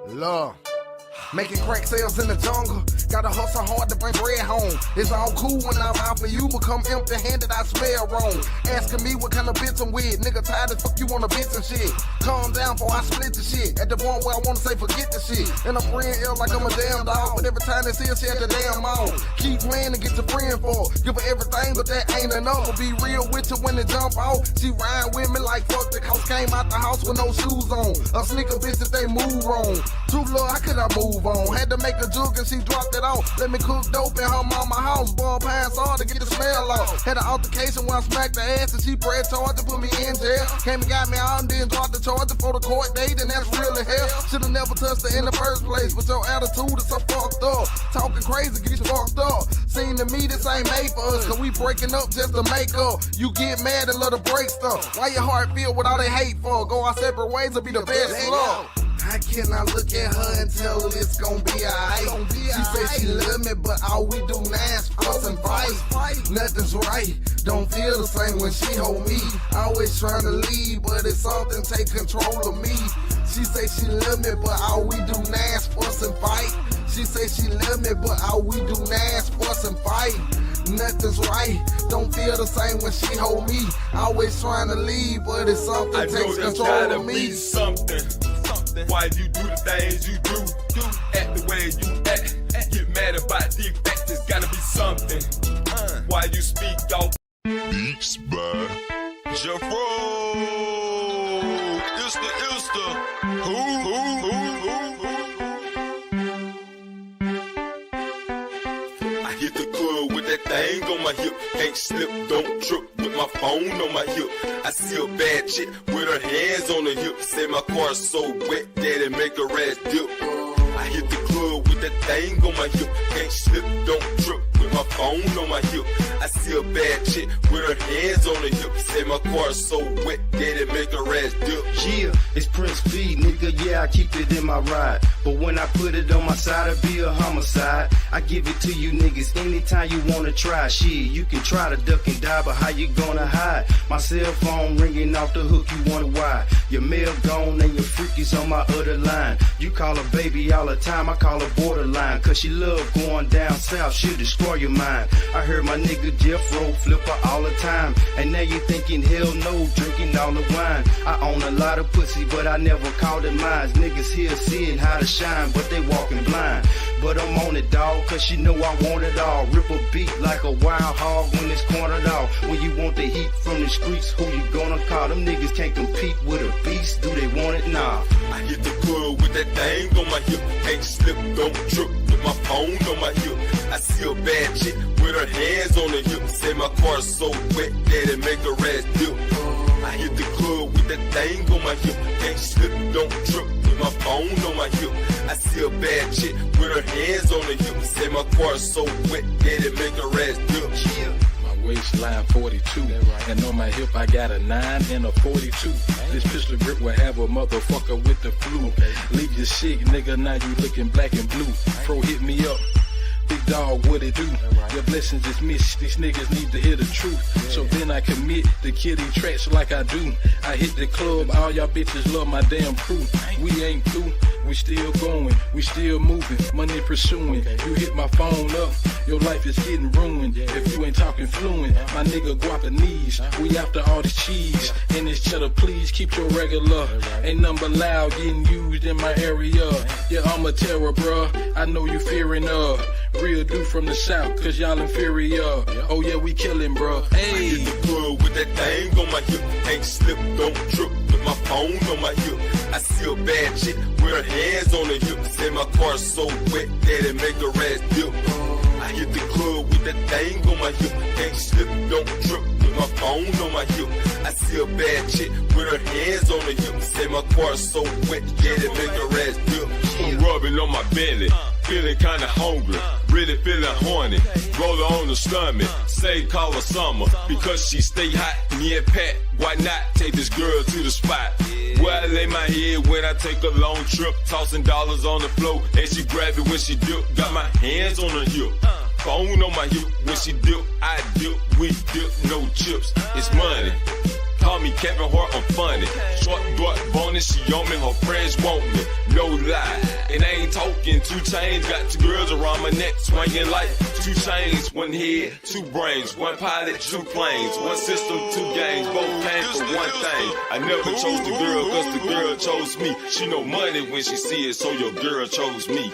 S4: Love. Making crack sales in the jungle. Gotta hustle hard to bring bread home. It's all cool when I'm out for you, become empty-handed, I smell wrong. Asking me what kind of bitch I'm with. Nigga tired as fuck, you want a bitch and shit. Calm down before I split the shit. At the point where I wanna say forget the shit. And I'm friend ill like I'm a damn dog. But every time they see her, she at the damn mall. Keep playing and get your friend for. Give her everything, but that ain't enough. But be real with you when they jump off. She ride with me like fuck the house. Came out the house with no shoes on. A sneaker bitch if they move wrong. True love, how could I move on? Had to make a juke and she dropped it off. Let me cook dope in her mama house. Ball pants all to get the smell off. Had an altercation when I smacked the ass and she pressed hard to put me in jail. Came and got me out and then dropped the charge for the court date, and that's really hell. Should've never touched her in the first place, but your attitude is so fucked up. Talking crazy, get you fucked up. Seem to me this ain't made for us, cause we breaking up just to make up. You get mad and let her break stuff. Why your heart feel with all they hate for? Go our separate ways to be the best love. How can I look at her and tell it's gon' be alright? She say she love me, but all we do now is fuss and fight. Nothing's right, don't feel the same when she hold me. Always trying to leave, but it's something take control of me. She say she love me, but all we do now is fuss and fight. She say she love me, but all we do now is fuss and fight. Nothing's right, don't feel the same when she hold me. Always trying to leave, but it's something
S6: I
S4: takes
S6: know there's
S4: control
S6: gotta
S4: of me.
S6: be something. Why you do the things you do, act the way you act, get mad about the fact, there's gotta be something. Why you speak off beats by Jeffro? It's the who. I hit the club with that thing on my hip, can't slip, don't trip with my phone on my hip. I see a bad chick with her hands on the hip, say my car's so wet that it make her ass dip. I hit the club with that thing on my hip, can't slip, don't trip with my phone on my hip. I see a bad chick with her hands on the hip, say my car's so wet that it make her ass dip.
S22: Yeah, it's Prince B, nigga, yeah, I keep it in my ride. But when I put it on my side, it'll be a homicide. I give it to you niggas anytime you wanna try. Shit, you can try to duck and die, but how you gonna hide? My cell phone ringing off the hook, you wonder why. Your mail gone and your freak is on my other line. You call her baby all the time, I call her borderline. Cause she love going down south, she'll destroy your mind. I heard my nigga Jeffro flip her all the time. And now you thinking hell no, drinking all the wine. I own a lot of pussy, but I never called it mine. Niggas here seeing how to shine, but they walking blind. But I'm on it, dawg, cause you know I want it all. Rip a beat like a wild hog when it's cornered off. When you want the heat from the streets, who you gonna call? Them niggas can't compete with a beast, do they want it? Nah.
S6: I hit the club with that thing on my hip, can't slip, don't trip with my phone on my hip. I see a bad chick with her hands on the hip, say my car's so wet that it make her ass dip. I hit the club with that thing on my hip, can't slip, don't trip with my phone on my hip. I see a bad chick with her hands on the hip, say my car's so wet that it make her ass dip.
S23: My waistline 42, and on my hip I got a 9 and a 42. This pistol grip will have a motherfucker with the flu. Leave you sick, nigga, now you looking black and blue. Pro hit me up. Big dog, what it do? Your blessings is missed. These niggas need to hear the truth. So then I commit to killing tracks like I do. I hit the club, all y'all bitches love my damn crew. We ain't through, we still going, we still moving, money pursuing. You hit my phone up, your life is getting ruined. If you ain't talking fluent, my nigga Guapanese. We after all this cheese and this cheddar, please keep your regular. Ain't number loud getting used in my area. Yeah, I'm a terror, bruh. I know you fearing real dude from the south, cause y'all inferior. Oh yeah, we killing, bro. Hey.
S6: I hit the club with that thing on my hip, can't slip, don't trip with my phone on my hip. I see a bad chick with her hands on the hip, say my car's so wet that it make her ass dip. I hit the club with that thing on my hip, can't slip, don't trip with my phone on my hip. I see a bad chick with her hands on the hip, say my car's so wet that it make her ass dip. I'm rubbing on my belly, feeling kinda hungry, really feeling horny. Roll her on the stomach, say call her summer, because she stay hot, me and Pat. Why not take this girl to the spot? Where I lay my head when I take a long trip, tossing dollars on the floor, and she grab it when she dip. Got my hands on her hip, phone on my hip. When she dip, I dip, we dip, no chips. It's money. Call me Kevin Hart, I'm funny. Short, dark, bony, she on me, her friends want me. No lie, and I ain't talking 2 chains. Got 2 girls around my neck, swinging like 2 chains. 1 head, 2 brains, 1 pilot, 2 planes. 1 system, 2 games, both came for 1 thing. I never chose the girl, cause the girl chose me. She know money when she see it, so your girl chose me.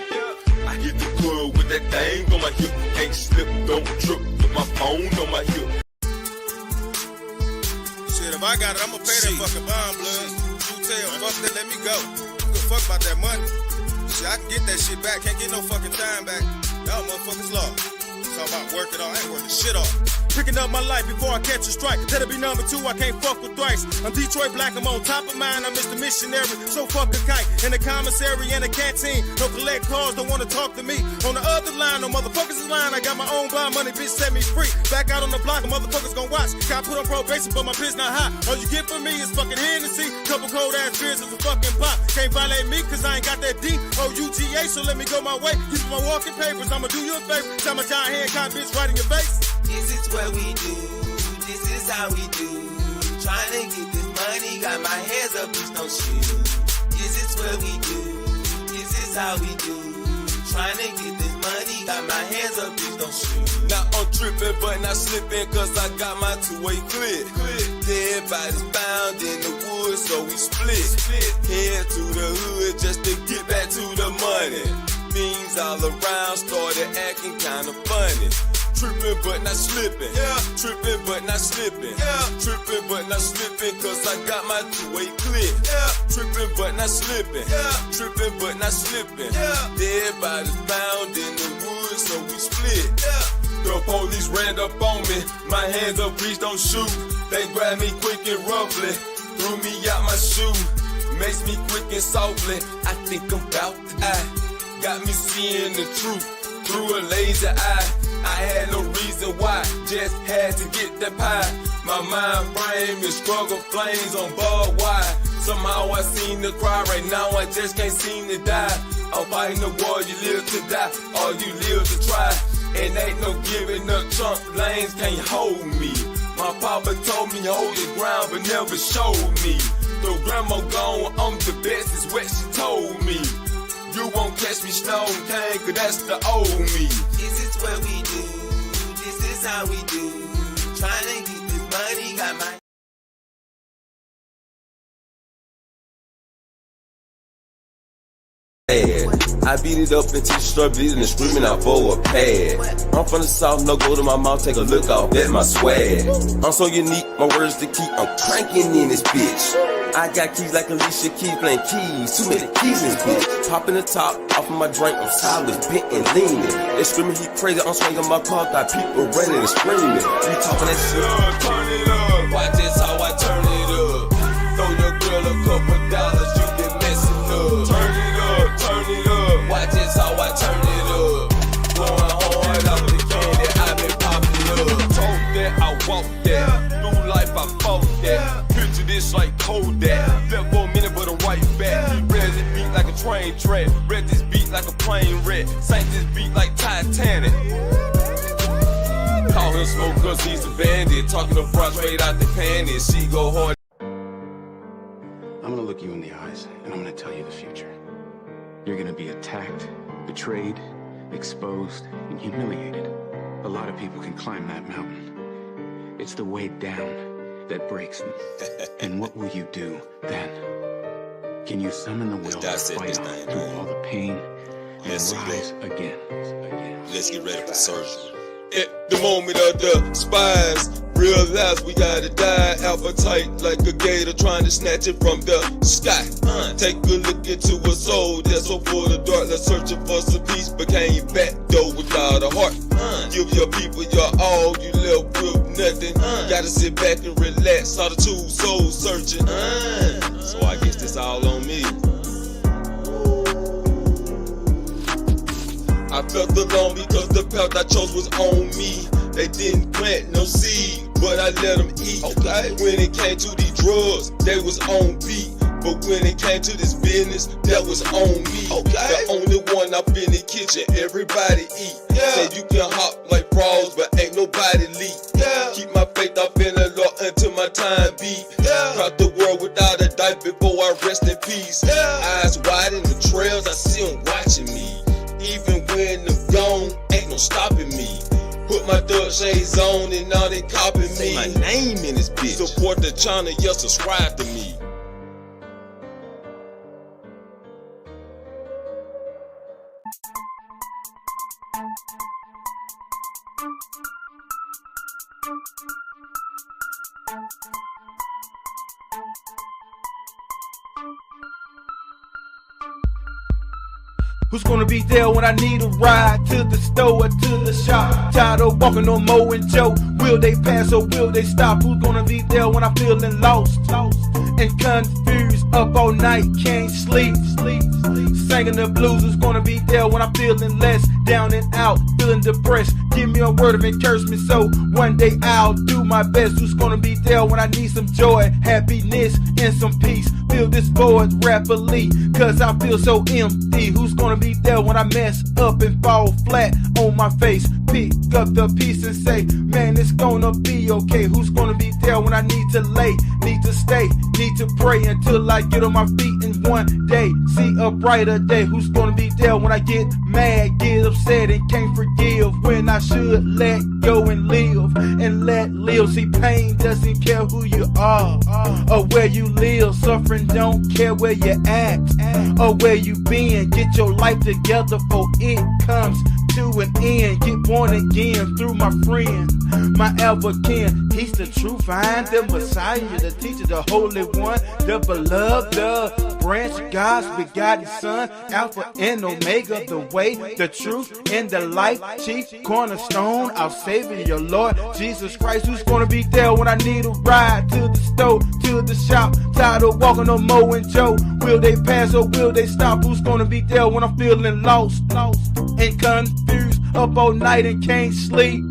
S6: I hit the club with that thing on my hip, can't slip, don't trip with my phone on my hip.
S24: If I got it, I'ma pay that fucking bond, blood. You tell, fuck that, let me go. I don't give a fuck about that money. Shit, I can get that shit back, can't get no fucking time back. Y'all motherfuckers lost. Talk about work it all, I ain't working shit off. Picking up my life before I catch a strike. That'll be number 2, I can't fuck with thrice. I'm Detroit Black, I'm on top of mine. I'm Mr. Missionary, so fuck a kite. In the commissary and a canteen. No collect calls, don't wanna talk to me. On the other line, no motherfuckers is lying. I got my own blind money, bitch set me free. Back out on the block, the motherfuckers gon' watch. Got put on probation, but my bitch not hot. All you get from me is fucking Hennessy. Couple cold ass beers is a fucking pop. Can't violate me, cause I ain't got that D-O-U-G-A, so let me go my way. Use my walking papers, I'ma do you a favor. Time my giant hand cop bitch right in your face.
S25: This is what we do, this is how we do. Trying to get this money, got my hands up, bitch, no shoes. This is what we do, this is how we do. Trying to get this money, got my hands up, bitch, don't shoot.
S6: Now I'm tripping, but not slipping, cause I got my two-way clip. Dead bodies found in the woods, so we split. Head to the hood just to get back to the money. Beans all around, started acting kinda funny. Tripping but not slipping, tripping but not slipping, tripping but not slipping, cause I got my two-way clip. Tripping but not slipping, tripping but not slipping. Dead bodies found in the woods, so we split. The police ran up on me, my hands up, please don't shoot. They grabbed me quick and roughly, threw me out my shoe. Makes me quick and softly, I think I'm about to die. Got me seeing the truth through a lazy eye. I had no reason why, just had to get that pie. My mind frame is struggle flames on barbed wire. Somehow I seem to cry, right now I just can't seem to die. I'm fighting the war, you live to die, or you live to try. And ain't no giving up, Trump lanes can't hold me. My papa told me hold the ground, but never showed me. Though grandma gone, I'm the best, is what she told me. You won't catch me stone king, cause that's the old me.
S25: This is what we do, this is how we do. Trying to get this money, got my
S6: I beat it up until you start bleeding and screaming out for a pad. I'm from the south, no go to my mouth, take a look out at my swag. I'm so unique, my words to keep, I'm cranking in this bitch. I got keys like Alicia Keys, playing keys, too many keys in this bitch. Popping the top off of my drink, I'm sideways, bent and leaning. They screaming, he crazy, I'm swinging my car, got people running and screaming. You talking that shit, turn it up, watch this how I turn it up. Throw your girl a couple dollars, you been messing up. Turn it up, watch this how I turn it up. Going hard out the candy, I been popping up. Told that, I walk that, through life I fought that. Picture this like Kodak, left for a minute but I'm right back. Read this beat like a train track, read this beat like a plane wreck, sank this beat like Titanic. Call him smoke cause he's a bandit, talking to fries straight out the panties, she go hard.
S8: I'm gonna look you in the eyes and I'm gonna tell you the future. You're gonna be attacked, betrayed, exposed, and humiliated. A lot of people can climb that mountain. It's the way down that breaks them. And what will you do then? Can you summon the will to fight on through all the pain and rise again?
S6: Let's get ready for surgery. At the moment of the spies, realize we gotta die. Appetite like a gator trying to snatch it from the sky. Take a look into a soul that's so full of darkness, searching for some peace, but came back though without a heart. Give your people your all, you left with nothing. Gotta sit back and relax, solitude, soul searching. So I guess this all on me. I felt alone because the path I chose was on me. They didn't plant no seed, but I let them eat. Okay. When it came to these drugs, they was on beat. But when it came to this business, that was on me. Okay. The only one up in the kitchen, everybody eat. Say you can hop like frogs, but ain't nobody leak. Keep my faith up in the Lord until my time beat. Cross the world without a dice before I rest in peace. Eyes wide in the trails, I see them watching me. Even when I'm gone, ain't no stopping me. Put my thug shades on and now they copying me. My name in this bitch. Support the channel, yeah, subscribe to me.
S9: Who's gonna be there when I need a ride to the store or to the shop? Tired of walking on Mo and Joe. Will they pass or will they stop? Who's gonna be there when I'm feeling lost and confused? Up all night, can't sleep. Singing the blues. Who's gonna be there when I'm feeling less down and out, feeling depressed? Give me a word of encouragement so one day I'll do my best. Who's gonna be there when I need some joy, happiness, and some peace? Fill this void rapidly, cause I feel so empty. Who's gonna be there when I mess up and fall flat on my face? Pick up the piece and say, man, it's gonna be okay. Who's gonna be there when I need to lay, need to stay, need to pray until I get on my feet and one day see a brighter day? Who's gonna be there when I get mad, get upset, and can't forgive when I should let go and live and let live. See, pain doesn't care who you are or where you live. Suffering don't care where you at or where you been. Get your life together for it comes to an end. Get born again through my friend, my ever-kin. He's the true vine, the Messiah, the teacher, the Holy One, the beloved, the branch, God's begotten Son, Alpha and Omega, the way, the truth, and the life, chief cornerstone, our Savior, your Lord Jesus Christ, who's gonna be there when I need a ride to the store, to the shop, tired of walking on Mo and Joe. Will they pass or will they stop? Who's gonna be there when I'm feeling lost and confused, up all night and can't sleep?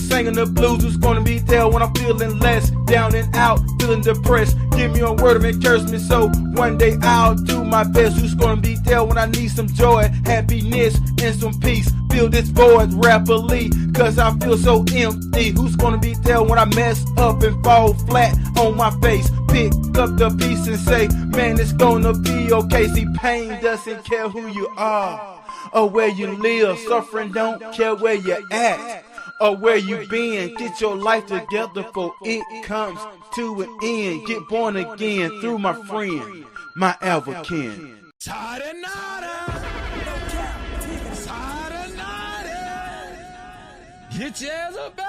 S9: Singing the blues, who's gonna be there when I'm feeling less, down and out, feeling depressed? Give me a word of encouragement so one day I'll do my best. Who's gonna be there when I need some joy, happiness, and some peace? Fill this void rapidly, cause I feel so empty. Who's gonna be there when I mess up and fall flat on my face? Pick up the piece and say, man, it's gonna be okay. See, pain doesn't care who you are or where you live. Suffering don't care where you're at or where you been. Get your life together for it comes to an end. Get born again through my friend, my ever-kin.
S7: Get your ass up.